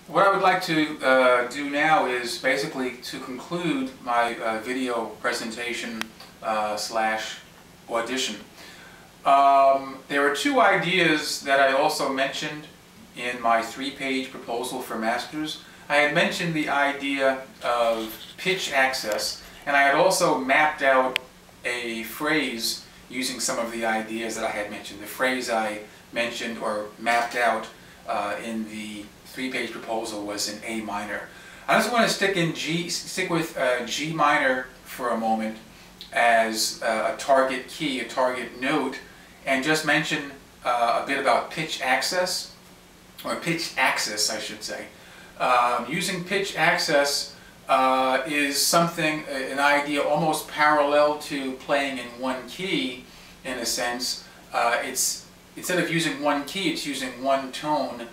What I would like to do now is basically to conclude my video presentation slash audition. There are two ideas that I also mentioned in my 3-page proposal for masters. I had mentioned the idea of pitch access, and I had also mapped out a phrase using some of the ideas that I had mentioned. The phrase I mentioned or mapped out in the 3-page proposal was in A minor. I just want to stick with G minor for a moment as a target key, a target note, and just mention a bit about pitch access, or pitch axis, I should say. Using pitch access is something, an idea almost parallel to playing in one key, in a sense. Instead of using one key, it's using one tone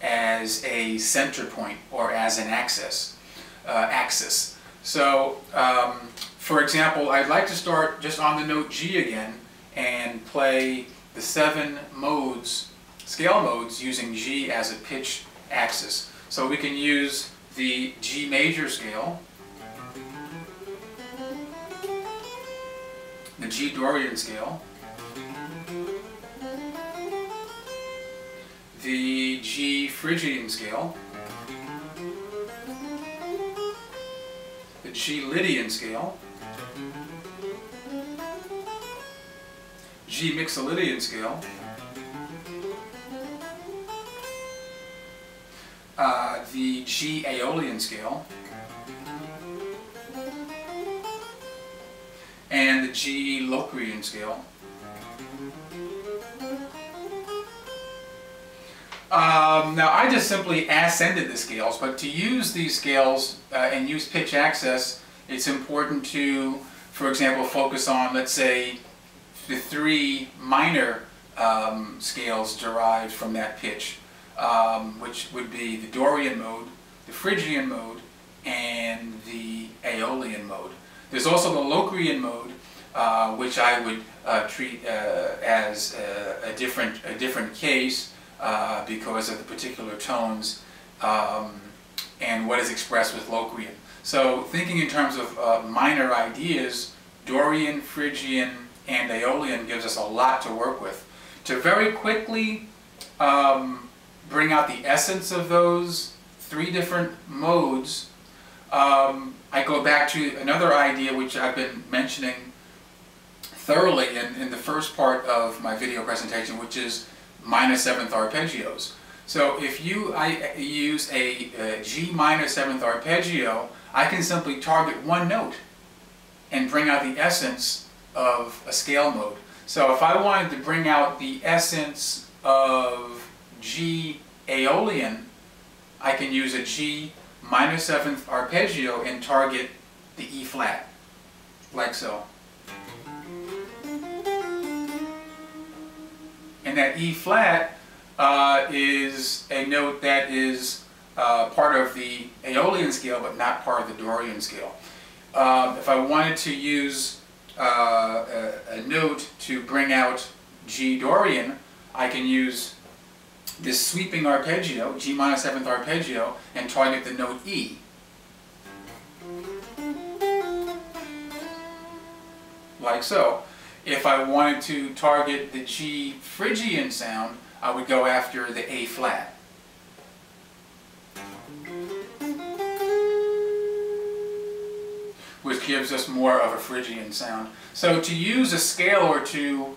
as a center point or as an axis. So, for example, I'd like to start just on the note G again and play the 7 modes, scale modes, using G as a pitch axis. So we can use the G major scale, the G Dorian scale, the G Phrygian scale, the G Lydian scale, G Mixolydian scale, the G Aeolian scale, and the G Locrian scale. Now I just simply ascended the scales, but to use these scales and use pitch access, it's important to, for example, focus on, let's say, the 3 minor scales derived from that pitch, which would be the Dorian mode, the Phrygian mode, and the Aeolian mode. There's also the Locrian mode, which I would treat as a different case because of the particular tones and what is expressed with Locrian. So thinking in terms of minor ideas, Dorian, Phrygian, and Aeolian gives us a lot to work with. To very quickly bring out the essence of those 3 different modes, I go back to another idea which I've been mentioning thoroughly in the first part of my video presentation, which is minor 7th arpeggios. So if I use a G minor 7th arpeggio, I can simply target one note and bring out the essence of a scale mode. So if I wanted to bring out the essence of G Aeolian, I can use a G minor 7th arpeggio and target the E flat, like so. And that E flat is a note that is part of the Aeolian scale, but not part of the Dorian scale. If I wanted to use a note to bring out G Dorian, I can use this sweeping arpeggio, G minor 7th arpeggio, and target the note E. Like so. If I wanted to target the G Phrygian sound, I would go after the A flat. Which gives us more of a Phrygian sound. So to use a scale or to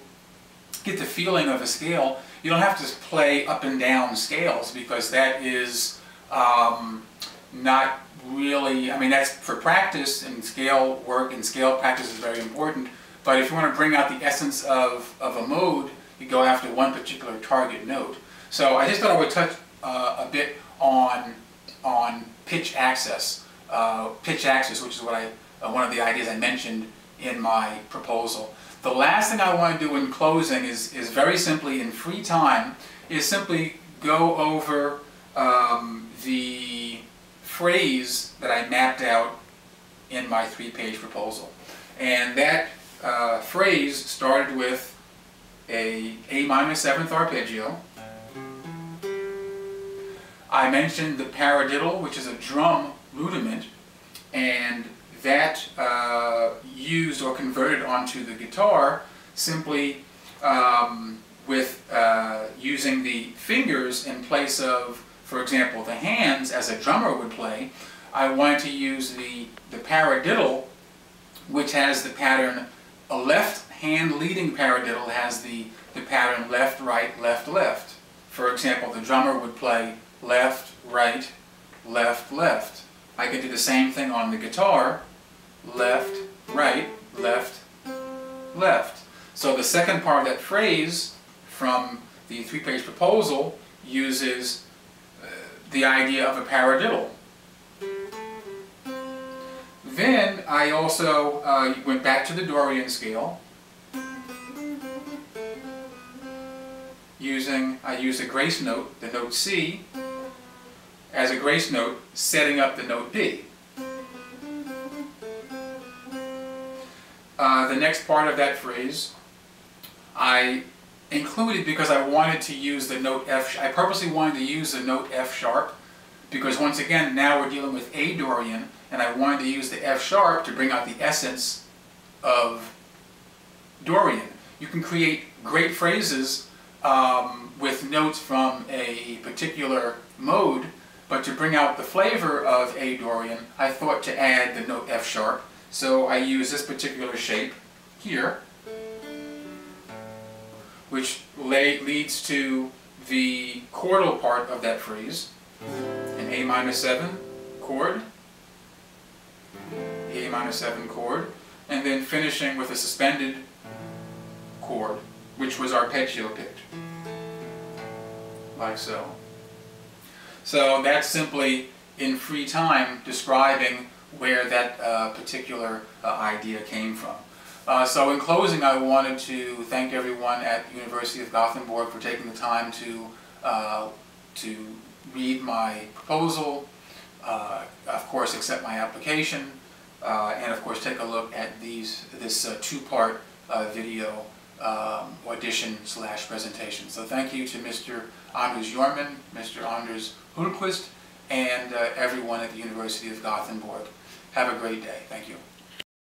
get the feeling of a scale, you don't have to play up and down scales, because that is not really, I mean, that's for practice, and scale work and scale practice is very important. But if you want to bring out the essence of a mode, you go after one particular target note. So I just thought I would touch a bit on pitch access, which is what one of the ideas I mentioned in my proposal. The last thing I want to do in closing is very simply, in free time, is simply go over the phrase that I mapped out in my 3-page proposal. And that phrase started with a minor 7th arpeggio. I mentioned the paradiddle, which is a drum rudiment, and that used or converted onto the guitar simply with using the fingers in place of, for example, the hands as a drummer would play. I wanted to use the paradiddle, which has the pattern, a left hand leading paradiddle has the pattern left, right, left, left. For example, the drummer would play left, right, left, left. I could do the same thing on the guitar, left, right, left, left. So the second part of that phrase from the three-page proposal uses the idea of a paradiddle. Then I also went back to the Dorian scale. I used a grace note, the note C, as a grace note, setting up the note B. The next part of that phrase I included because I wanted to use the note F. I purposely wanted to use the note F sharp because once again now we're dealing with A Dorian, and I wanted to use the F sharp to bring out the essence of Dorian. You can create great phrases with notes from a particular mode, but to bring out the flavor of A Dorian, I thought to add the note F sharp. So I use this particular shape here, which leads to the chordal part of that phrase, an A minor 7 chord, A minor 7 chord, and then finishing with a suspended chord, which was arpeggio pitch, like so. So that's simply, in free time, describing where that particular idea came from. So in closing, I wanted to thank everyone at the University of Gothenburg for taking the time to read my proposal, of course accept my application, and of course take a look at this two-part video audition/presentation. So thank you to Mr. Anders Jorman, Mr. Anders Hultquist, and everyone at the University of Gothenburg. Have a great day. Thank you.